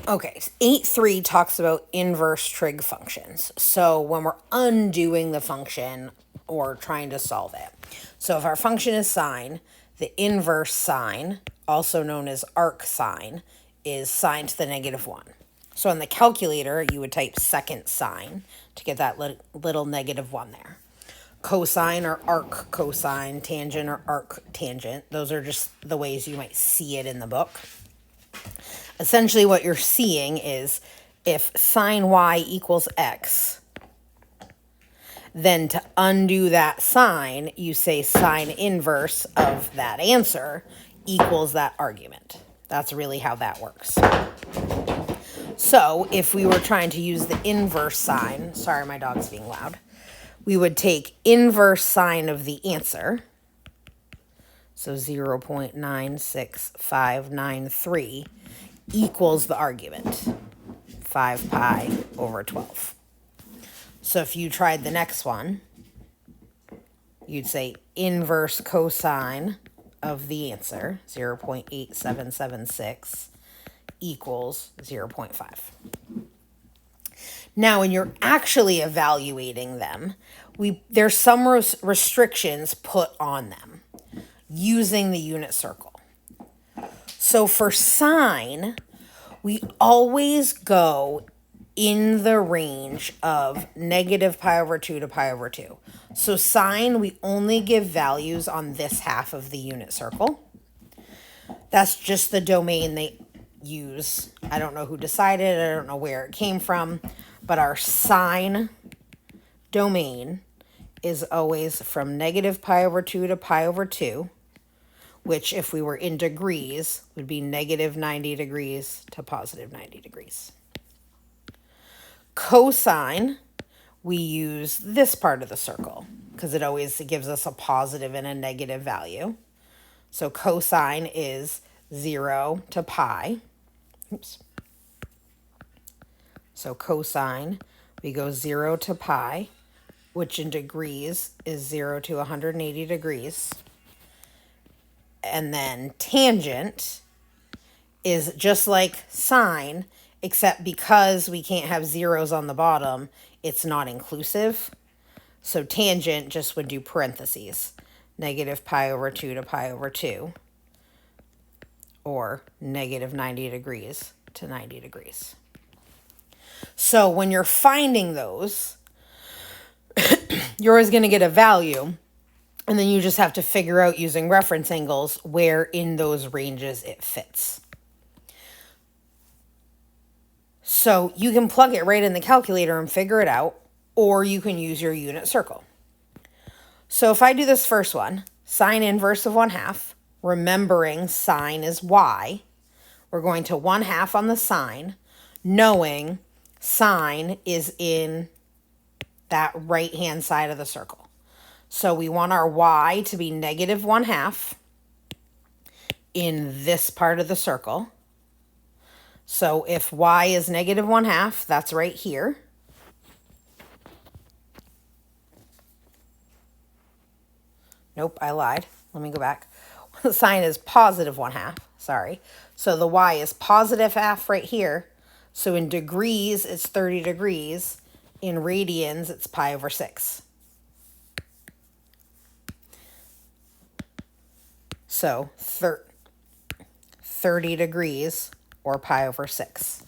Okay, 8.3 talks about inverse trig functions. So when we're undoing the function or trying to solve it. So if our function is sine, the inverse sine, also known as arc sine, is sine to the -1. So in the calculator, you would type second sine to get that little -1 there. Cosine or arc cosine, tangent or arc tangent. Those are just the ways you might see it in the book. Essentially what you're seeing is if sine y equals x, then to undo that sign, you say sine inverse of that answer equals that argument. That's really how that works. So if we were trying to use the inverse sign, sorry, my dog's being loud, we would take inverse sine of the answer, so 0.96593 equals the argument, 5 pi over 12. So if you tried the next one, you'd say inverse cosine of the answer, 0.8776, equals 0.5. Now, when you're actually evaluating them, there's some restrictions put on them using the unit circle. So for sine, we always go in the range of -pi/2 to pi/2. So sine, we only give values on this half of the unit circle. That's just the domain they use. I don't know who decided, I don't know where it came from, but our sine domain is always from -pi/2 to pi/2, which if we were in degrees would be -90 degrees to +90 degrees. Cosine, we use this part of the circle because it always gives us a positive and a negative value. So cosine is 0 to pi. Oops. So cosine, we go 0 to pi, which in degrees is 0 to 180 degrees. And then tangent is just like sine, except because we can't have zeros on the bottom, it's not inclusive. So tangent just would do parentheses, -pi/2 to pi/2, or -90 degrees to 90 degrees. So when you're finding those, you're always going to get a value, and then you just have to figure out using reference angles where in those ranges it fits. So you can plug it right in the calculator and figure it out, or you can use your unit circle. So if I do this first one, sine inverse of 1/2, remembering sine is y, we're going to 1/2 on the sine, knowing sine is in that right-hand side of the circle. So we want our y to be -1/2 in this part of the circle. So if y is -1/2, that's right here. Nope, I lied. Let me go back. The sine is +1/2, sorry. So the y is +1/2 right here. So in degrees, it's 30 degrees. In radians, it's pi/6. So 30 degrees or pi/6.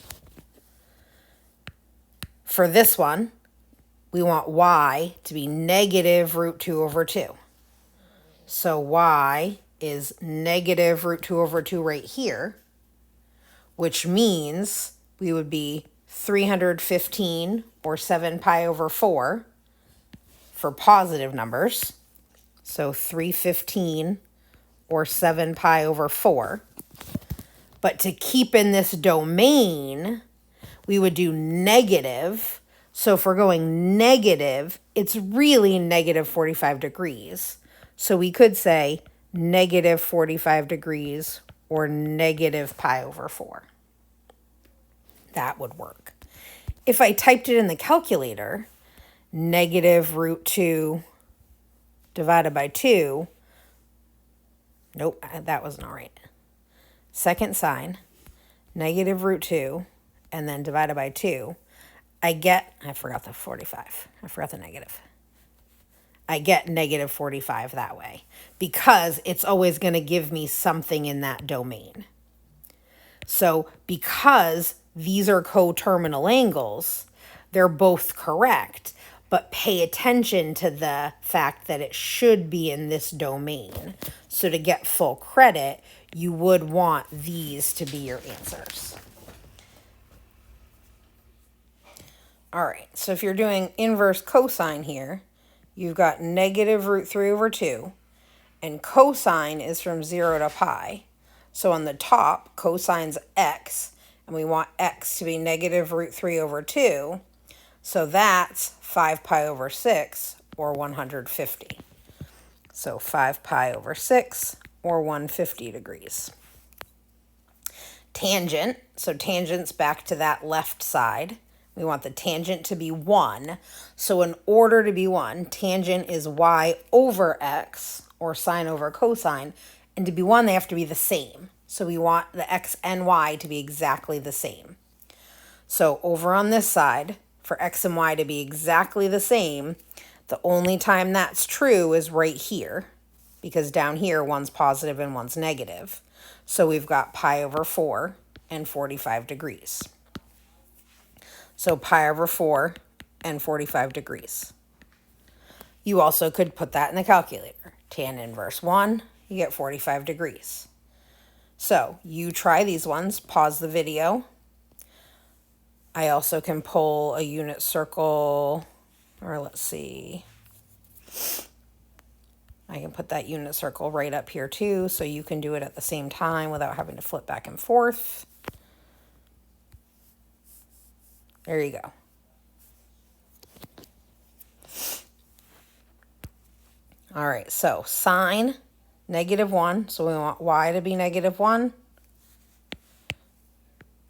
For this one, we want y to be -√2/2. So y is -√2/2 right here, which means we would be 315 or 7 pi/4 for positive numbers. So 315 or 7 pi/4. But to keep in this domain, we would do negative. So if we're going negative, it's really -45 degrees. So we could say -45 degrees or -pi/4. That would work. If I typed it in the calculator, -√2 divided by 2, nope, that wasn't all right. Second sine, -√2 and then divided by 2, I get, I forgot the 45. I forgot the negative. I get negative 45 that way because it's always going to give me something in that domain. So because these are coterminal angles, they're both correct, but pay attention to the fact that it should be in this domain. So to get full credit, you would want these to be your answers. All right, so if you're doing inverse cosine here, you've got negative root 3 over 2, and cosine is from 0 to pi. So on the top, cosine's x, and we want x to be negative root 3 over 2. So that's 5 pi over 6, or 150. So 5 pi over 6, or 150 degrees. Tangent, so tangent's back to that left side. We want the tangent to be 1. So in order to be 1, tangent is y over x, or sine over cosine. And to be 1, they have to be the same. So we want the x and y to be exactly the same. So over on this side, for x and y to be exactly the same, the only time that's true is right here, because down here one's positive and one's negative. So we've got pi over 4 and 45 degrees. So pi over 4 and 45 degrees. You also could put that in the calculator. Tan inverse 1, you get 45 degrees. So you try these ones, pause the video. I also can pull a unit circle, or let's see. I can put that unit circle right up here too, so you can do it at the same time without having to flip back and forth. There you go. All right, so sine negative 1, so we want y to be negative 1.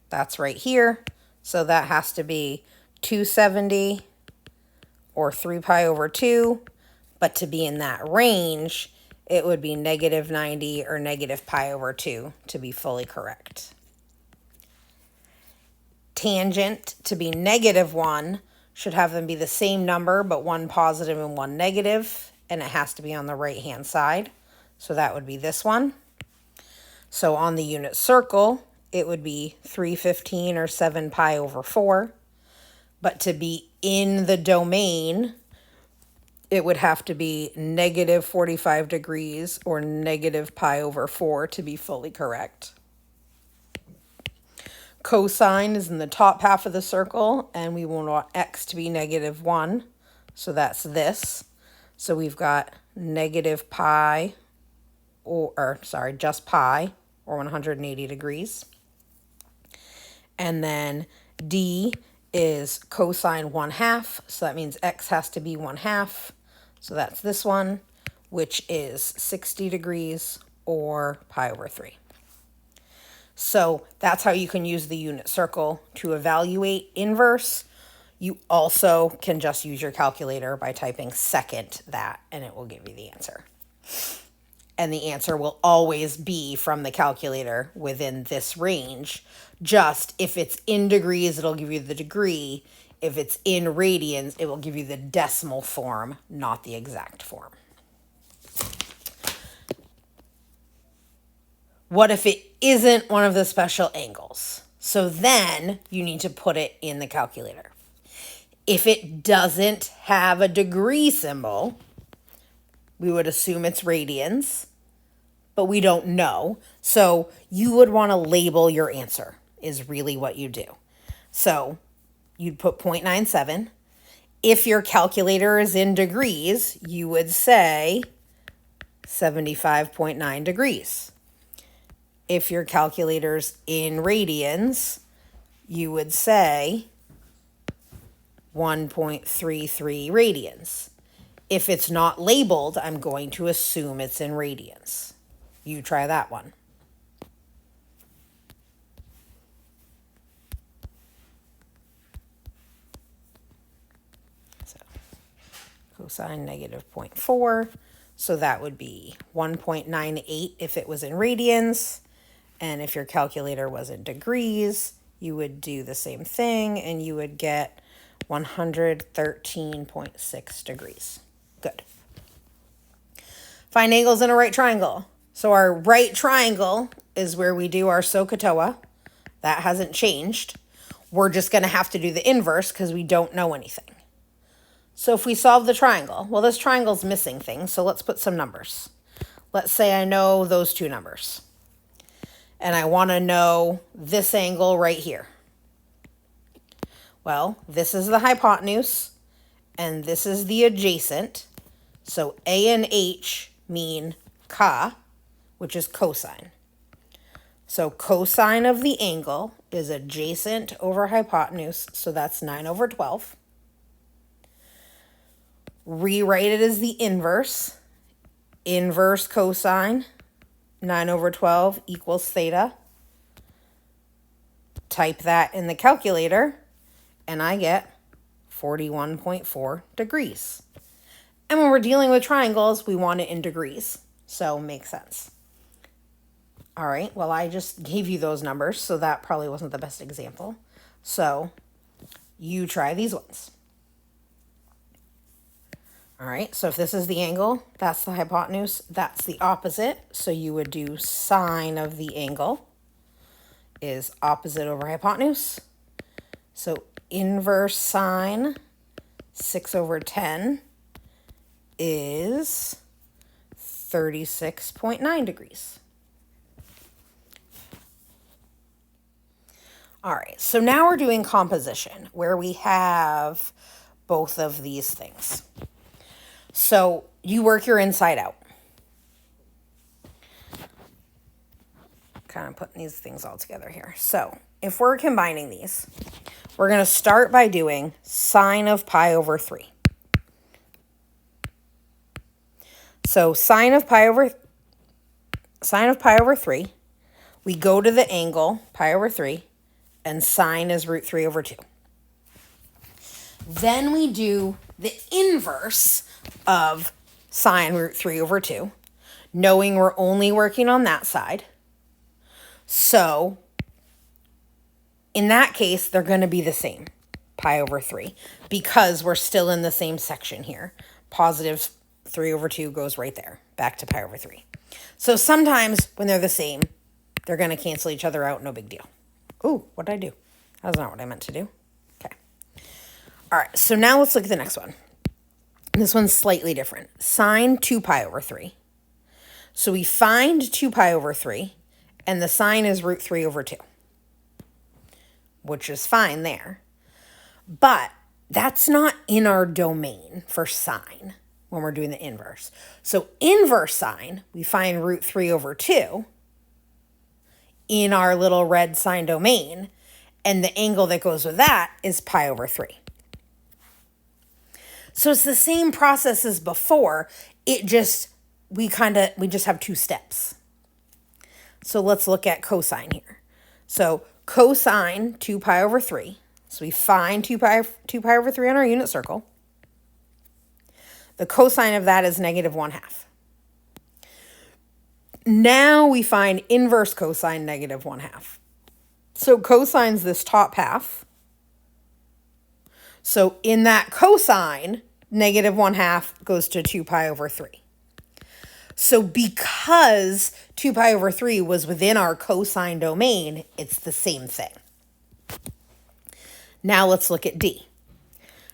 That's right here, so that has to be 270 or 3 pi over 2, but to be in that range, it would be negative 90 or negative pi over 2 to be fully correct. Tangent to be negative 1 should have them be the same number, but one positive and one negative, and it has to be on the right-hand side. So that would be this one. So on the unit circle, it would be 315 or 7 pi over 4. But to be in the domain, it would have to be negative 45 degrees or negative pi over 4 to be fully correct. Cosine is in the top half of the circle, and we want x to be negative 1. So that's this. So we've got negative pi, just pi, or 180 degrees. And then d is cosine 1/2, so that means x has to be 1/2. So that's this one, which is 60 degrees or pi over 3. So that's how you can use the unit circle to evaluate inverse. You also can just use your calculator by typing second that, and it will give you the answer. And the answer will always be from the calculator within this range. Just if it's in degrees, it'll give you the degree. If it's in radians, it will give you the decimal form, not the exact form. What if it isn't one of the special angles? So then you need to put it in the calculator. If it doesn't have a degree symbol, we would assume it's radians, but we don't know. So you would want to label your answer is really what you do. So you'd put 0.97. If your calculator is in degrees, you would say 75.9 degrees. If your calculator's in radians, you would say 1.33 radians. If it's not labeled, I'm going to assume it's in radians. You try that one. So cosine negative 0.4. So that would be 1.98 if it was in radians. And if your calculator was in degrees, you would do the same thing and you would get 113.6 degrees. Good. Find angles in a right triangle. So our right triangle is where we do our SOHCAHTOA. That hasn't changed. We're just going to have to do the inverse because we don't know anything. So if we solve the triangle, well, this triangle's missing things, so let's put some numbers. Let's say I know those two numbers. And I want to know this angle right here. Well, this is the hypotenuse, and this is the adjacent. So A and H mean CA, which is cosine. So cosine of the angle is adjacent over hypotenuse, so that's 9/12. Rewrite it as the inverse. Inverse cosine, 9/12 equals theta. Type that in the calculator, and I get 41.4 degrees. And when we're dealing with triangles, we want it in degrees, so makes sense. All right, well, I just gave you those numbers, so that probably wasn't the best example. So you try these ones. All right, so if this is the angle, that's the hypotenuse, that's the opposite. So you would do sine of the angle is opposite over hypotenuse. So inverse sine 6/10 is 36.9 degrees. All right, so now we're doing composition where we have both of these things. So you work your inside out. Kind of putting these things all together here. So if we're combining these, we're going to start by doing sine of pi over 3. So sine of pi over 3, we go to the angle pi over 3, and sine is √3/2. Then we do the inverse of sine √3/2, knowing we're only working on that side. So in that case, they're going to be the same, pi over 3, because we're still in the same section here. Positive 3/2 goes right there, back to pi over 3. So sometimes when they're the same, they're going to cancel each other out, no big deal. Ooh, what did I do? That's not what I meant to do. Okay. All right, so now let's look at the next one. This one's slightly different. Sine 2 pi over 3. So we find 2 pi over 3, and the sine is √3/2, which is fine there. But that's not in our domain for sine when we're doing the inverse. So inverse sine, we find √3/2 in our little red sine domain, and the angle that goes with that is pi over 3. So it's the same process as before, we just have two steps. So let's look at cosine here. So cosine 2 pi over 3. So we find 2 pi over 3 on our unit circle. The cosine of that is -1/2. Now we find inverse cosine -1/2. So cosine's this top half. So in that cosine, -1/2 goes to 2 pi over 3. So because 2 pi over 3 was within our cosine domain, it's the same thing. Now let's look at D.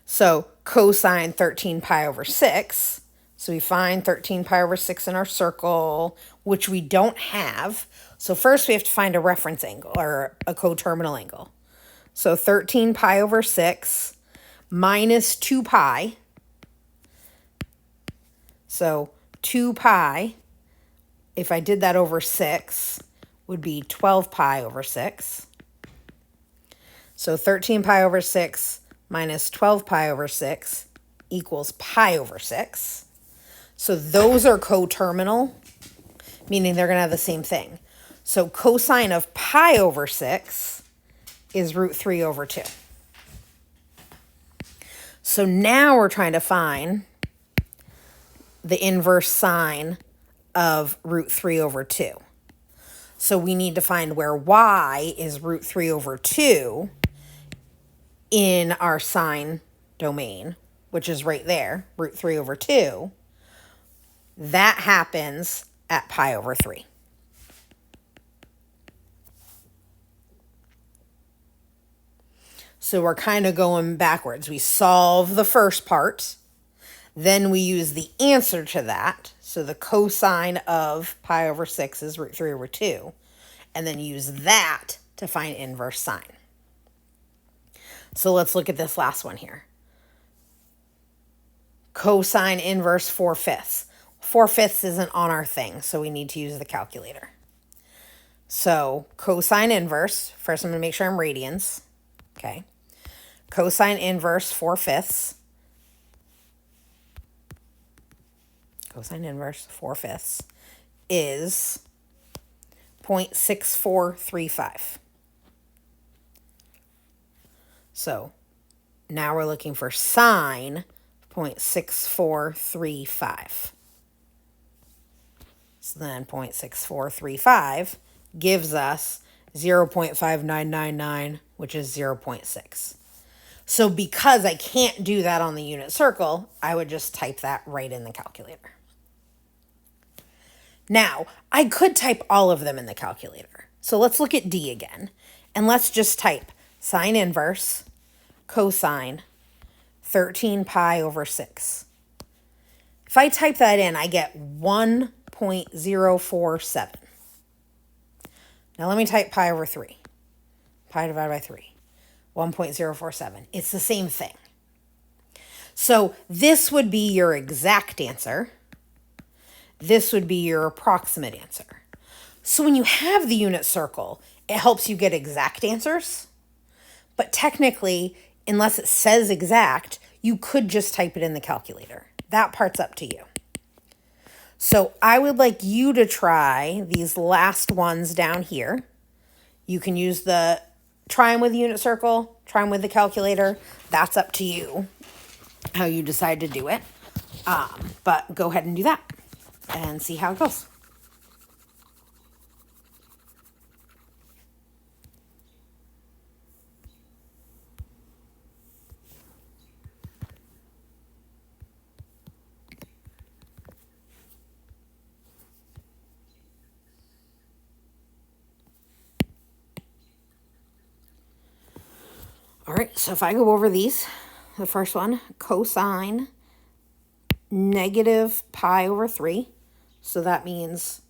So cosine 13 pi over 6. So we find 13 pi over 6 in our circle, which we don't have. So first we have to find a reference angle or a coterminal angle. So 13 pi over 6 minus 2 pi. So 2 pi, if I did that over 6, would be 12 pi over 6. So 13 pi over 6 minus 12 pi over 6 equals pi over 6. So those are coterminal, meaning they're going to have the same thing. So cosine of pi over 6 is √3/2. So now we're trying to find the inverse sine of √3/2. So we need to find where y is root 3 over 2 in our sine domain, which is right there, root 3 over 2. That happens at pi over 3. So we're kind of going backwards. We solve the first part, then we use the answer to that. So the cosine of pi over 6 is root 3 over 2. And then use that to find inverse sine. So let's look at this last one here. Cosine inverse 4/5. 4/5 isn't on our thing, so we need to use the calculator. So cosine inverse, first I'm going to make sure I'm radians. Okay. Cosine inverse 4/5. Cosine inverse 4/5 is 0.6435. So now we're looking for sine 0.6435. So then 0.6435 gives us 0.5999, which is 0.6. So because I can't do that on the unit circle, I would just type that right in the calculator. Now, I could type all of them in the calculator. So let's look at D again. And let's just type sine inverse cosine 13 pi over 6. If I type that in, I get 1.047. Now let me type pi over 3. Pi divided by 3. 1.047. It's the same thing. So this would be your exact answer. This would be your approximate answer. So when you have the unit circle, it helps you get exact answers. But technically, unless it says exact, you could just type it in the calculator. That part's up to you. So I would like you to try these last ones down here. You can try them with the unit circle, try them with the calculator. That's up to you, how you decide to do it. But go ahead and do that and see how it goes. All right, so if I go over these, the first one, cosine negative pi over 3. So that means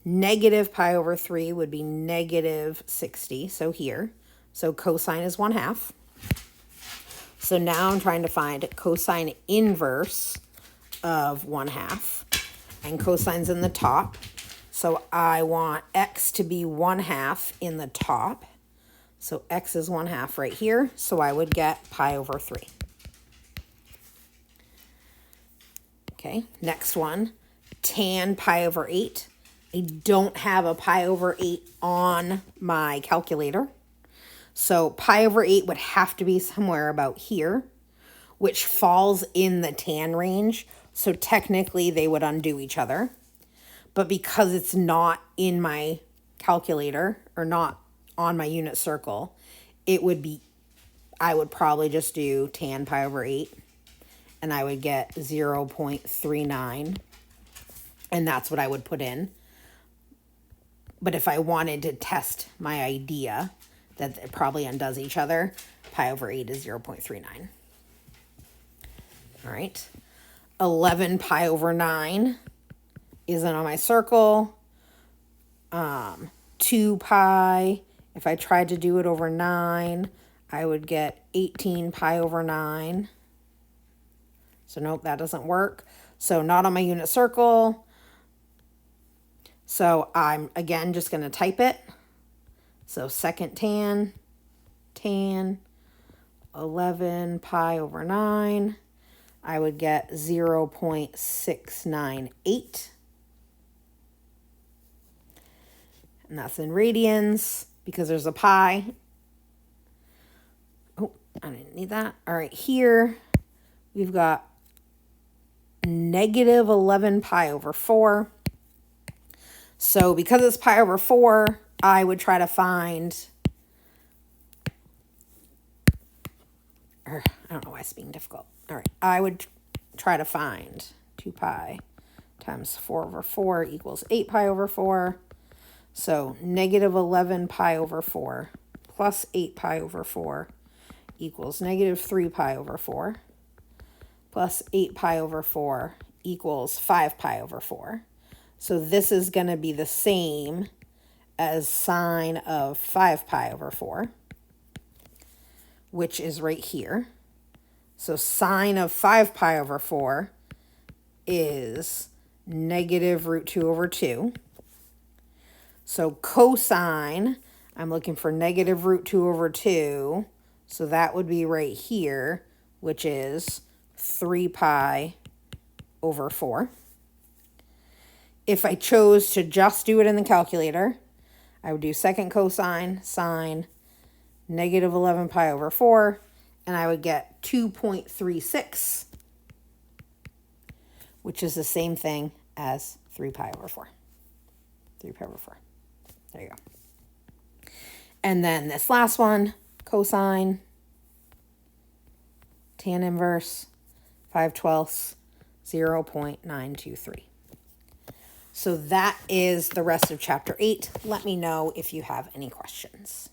negative pi over 3 would be negative 60. So here. So cosine is 1/2. So now I'm trying to find cosine inverse of 1/2. And cosine's in the top. So I want x to be 1/2 in the top. So x is 1/2 right here. So I would get pi over 3. Okay, next one, tan pi over 8. I don't have a pi over 8 on my calculator. So pi over 8 would have to be somewhere about here, which falls in the tan range. So technically they would undo each other. But because it's not in my calculator or not on my unit circle, I would probably just do tan pi over 8. And I would get 0.39. And that's what I would put in. But if I wanted to test my idea that it probably undoes each other, pi over 8 is 0.39. All right. 11 pi over 9 isn't on my circle. 2 pi, if I tried to do it over 9, I would get 18 pi over 9. So nope, that doesn't work. So not on my unit circle. So I'm, again, just going to type it. So second tan, 11 pi over 9. I would get 0.698. And that's in radians because there's a pi. Oh, I didn't need that. All right, here we've got negative 11 pi over 4. So because it's pi over 4, I would try to find, or I don't know why it's being difficult. All right, I would try to find 2 pi times 4 over 4 equals 8 pi over 4. So negative 11 pi over 4 plus 8 pi over 4 equals negative 3 pi over 4 plus 8 pi over 4 equals 5 pi over 4. So this is going to be the same as sine of 5 pi over 4, which is right here. So sine of 5 pi over 4 is negative root 2 over 2. So cosine, I'm looking for negative root 2 over 2. So that would be right here, which is 3 pi over 4. If I chose to just do it in the calculator, I would do second cosine, sine, negative 11 pi over 4, and I would get 2.36, which is the same thing as 3 pi over 4. 3 pi over 4. There you go. And then this last one, cosine, tan inverse, 5/12, 0.923. So that is the rest of chapter 8. Let me know if you have any questions.